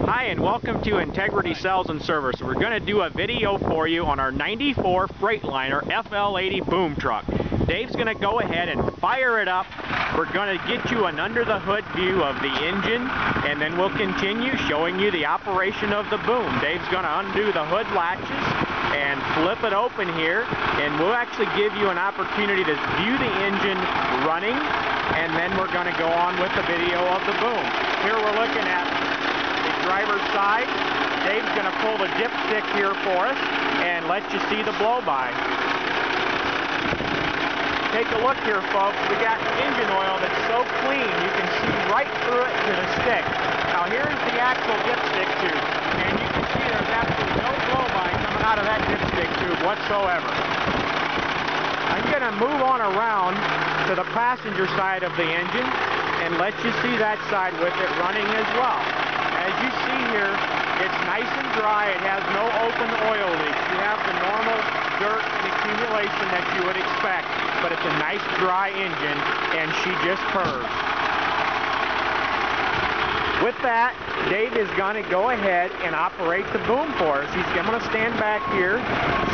Hi, and welcome to Integrity Sales and Service. We're going to do a video for you on our 94 Freightliner FL80 boom truck. Dave's going to go ahead and fire it up. We're going to get you an under the hood view of the engine, and then we'll continue showing you the operation of the boom. Dave's going to undo the hood latches and flip it open here, and we'll actually give you an opportunity to view the engine running, and then we're going to go on with the video of the boom. Here we're looking at the driver's side. Dave's going to pull the dipstick here for us and let you see the blow-by. Take a look here, folks. We got engine oil that's so clean you can see right through it to the stick. Now here's the actual dipstick tube, and you can see there's absolutely no blow-by coming out of that dipstick tube whatsoever. I'm going to move on around to the passenger side of the engine and let you see that side with it running as well. As you see here, it's nice and dry. It has no open oil leaks. You have the normal dirt and accumulation that you would expect, but it's a nice dry engine, and she just purrs. With that, Dave is going to go ahead and operate the boom for us. I'm going to stand back here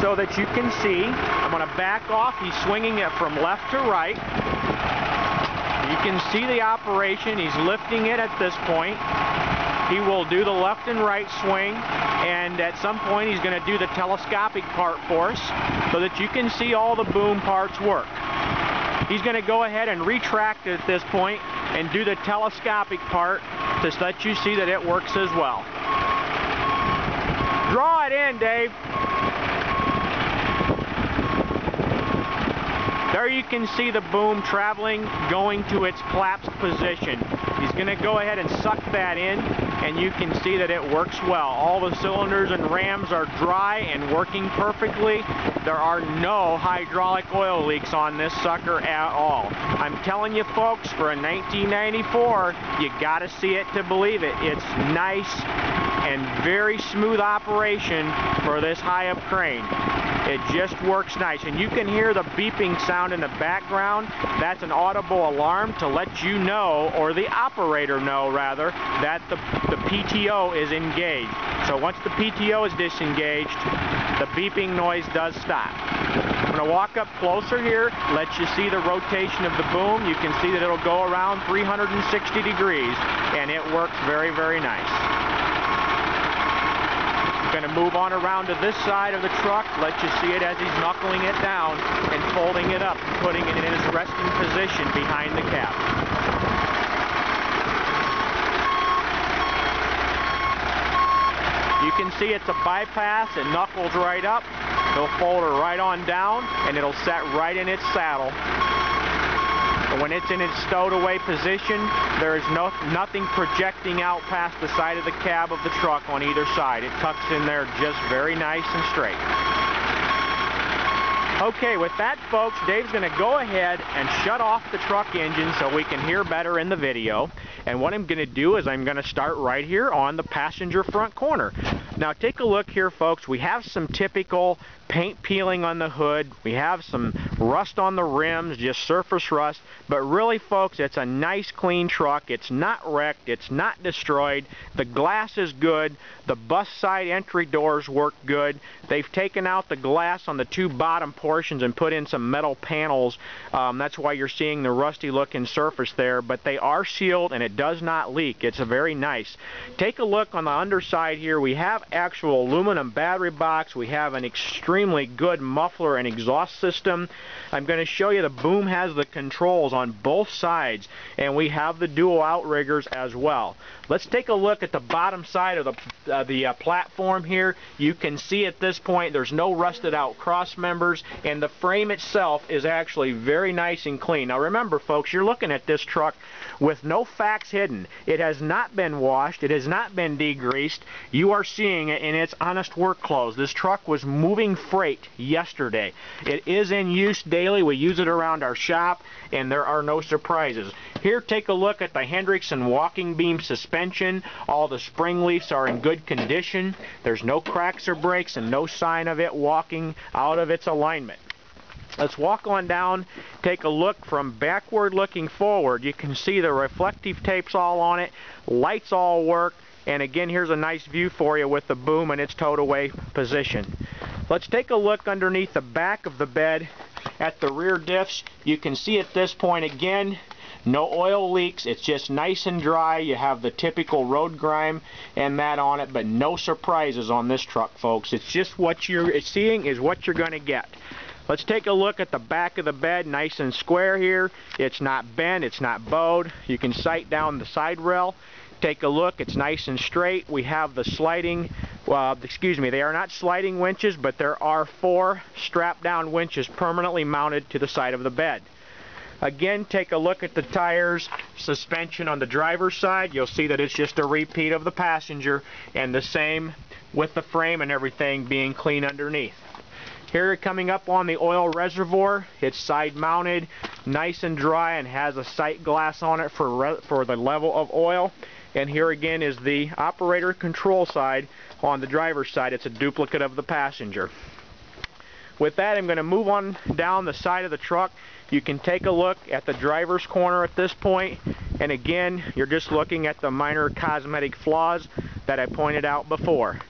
so that you can see. I'm going to back off. He's swinging it from left to right. You can see the operation. He's lifting it at this point. He will do the left and right swing, and at some point he's going to do the telescopic part for us so that you can see all the boom parts work. He's going to go ahead and retract it at this point and do the telescopic part to let you see that it works as well. Draw it in, Dave. There you can see the boom traveling, going to its collapsed position. He's going to go ahead and suck that in, and you can see that it works well. All the cylinders and rams are dry and working perfectly. There are no hydraulic oil leaks on this sucker at all. I'm telling you, folks, for a 1994, you got to see it to believe it. It's nice and very smooth operation for this high-up crane. It just works nice, and you can hear the beeping sound in the background. That's an audible alarm to let you know, or the operator know rather, that the PTO is engaged. So once the PTO is disengaged, the beeping noise does stop. I'm going to walk up closer here, let you see the rotation of the boom. You can see that it'll go around 360 degrees, and it works very, very nice. Going to move on around to this side of the truck, let you see it as he's knuckling it down and folding it up, putting it in its resting position behind the cab. You can see it's a bypass. It knuckles right up. He'll fold her right on down, and it'll set right in its saddle. When it's in its stowed away position, there is nothing projecting out past the side of the cab of the truck on either side. It tucks in there just very nice and straight. Okay, with that, folks, Dave's going to go ahead and shut off the truck engine so we can hear better in the video. And what I'm going to do is I'm going to start right here on the passenger front corner. Now take a look here, folks. We have some typical paint peeling on the hood. We have some rust on the rims, just surface rust. But really, folks, it's a nice clean truck. It's not wrecked. It's not destroyed. The glass is good. The bus side entry doors work good. They've taken out the glass on the two bottom portions and put in some metal panels. That's why you're seeing the rusty looking surface there. But they are sealed, and it does not leak. It's a very nice. Take a look on the underside here. We have actual aluminum battery box. We have an extremely good muffler and exhaust system. I'm going to show you the boom has the controls on both sides, and we have the dual outriggers as well. Let's take a look at the bottom side of the platform here. You can see at this point there's no rusted out cross members, and the frame itself is actually very nice and clean. Now remember, folks, you're looking at this truck with no facts hidden. It has not been washed. It has not been degreased. You are seeing it in its honest work clothes. This truck was moving freight yesterday. It is in use daily. We use it around our shop, and there are no surprises. Here, take a look at the Hendrickson walking beam suspension. All the spring leaves are in good condition. There's no cracks or breaks and no sign of it walking out of its alignment. Let's walk on down, take a look from backward looking forward. You can see the reflective tapes all on it, lights all work, And again, here's a nice view for you with the boom in its towed away position. Let's take a look underneath the back of the bed at the rear diffs. You can see at this point again, no oil leaks. It's just nice and dry. You have the typical road grime and that on it, but no surprises on this truck, folks. It's just what you're seeing is what you're going to get. Let's take a look at the back of the bed, nice and square here. It's not bent, it's not bowed. You can sight down the side rail. Take a look, it's nice and straight. We have the sliding, they are not sliding winches, but there are 4 strap down winches permanently mounted to the side of the bed. Again, take a look at the tires, suspension on the driver's side. You'll see that it's just a repeat of the passenger, and the same with the frame and everything being clean underneath. Here, coming up on the oil reservoir, it's side mounted, nice and dry, and has a sight glass on it for the level of oil. And here again is the operator control side on the driver's side. It's a duplicate of the passenger. With that, I'm going to move on down the side of the truck. You can take a look at the driver's corner at this point, and again, you're just looking at the minor cosmetic flaws that I pointed out before.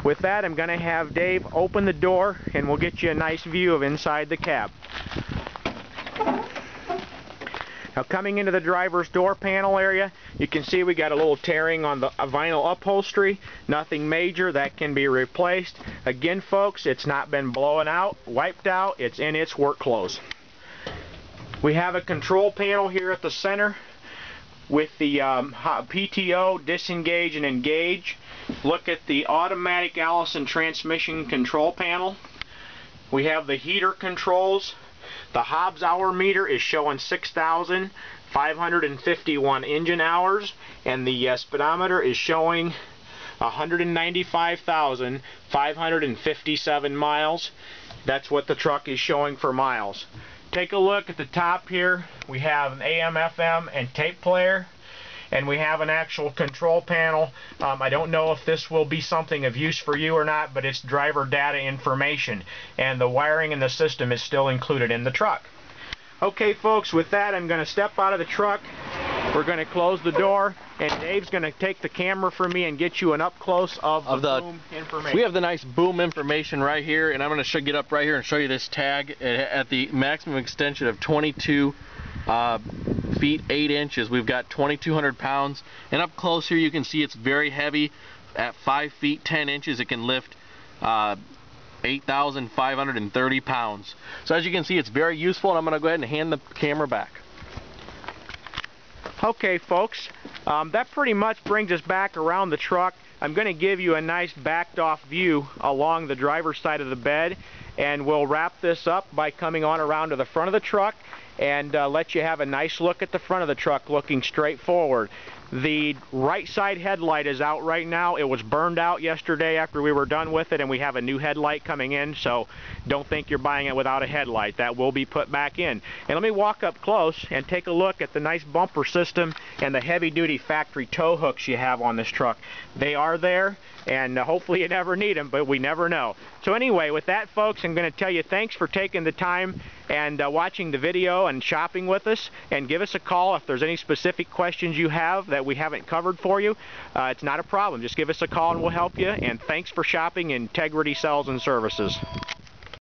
With that, I'm going to have Dave open the door, and we'll get you a nice view of inside the cab. Now, coming into the driver's door panel area, you can see we got a little tearing on the vinyl upholstery. Nothing major, that can be replaced. Again, folks, it's not been blown out, wiped out, it's in its work clothes. We have a control panel here at the center with the PTO, disengage and engage. Look at the automatic Allison transmission control panel. We have the heater controls. The Hobbs hour meter is showing 6,551 engine hours, and the speedometer is showing 195,557 miles. That's what the truck is showing for miles. Take a look at the top here. We have an AM, FM, and tape player, and we have an actual control panel. I don't know if this will be something of use for you or not, but it's driver data information, and the wiring in the system is still included in the truck. Okay, folks, with that, I'm going to step out of the truck. We're going to close the door, and Dave's going to take the camera for me and get you an up close of the boom information. We have the nice boom information right here, and I'm going to get up right here and show you this tag at the maximum extension of 22 feet 8 inches. We've got 2,200 pounds, and up close here you can see it's very heavy. At 5 feet 10 inches, it can lift 8,530 pounds. So as you can see, it's very useful, and I'm going to go ahead and hand the camera back. Okay, folks, that pretty much brings us back around the truck. I'm going to give you a nice backed off view along the driver's side of the bed, and we'll wrap this up by coming on around to the front of the truck and let you have a nice look at the front of the truck looking straight forward. The right side headlight is out right now. It was burned out yesterday after we were done with it, and we have a new headlight coming in, so don't think you're buying it without a headlight. That will be put back in. And let me walk up close and take a look at the nice bumper system and the heavy-duty factory tow hooks you have on this truck. They are there, and hopefully you never need them, but we never know. So anyway, with that, folks, I'm going to tell you thanks for taking the time and watching the video and shopping with us, and give us a call if there's any specific questions you have that we haven't covered for you. It's not a problem. Just give us a call and we'll help you, and thanks for shopping Integrity Sales and Services.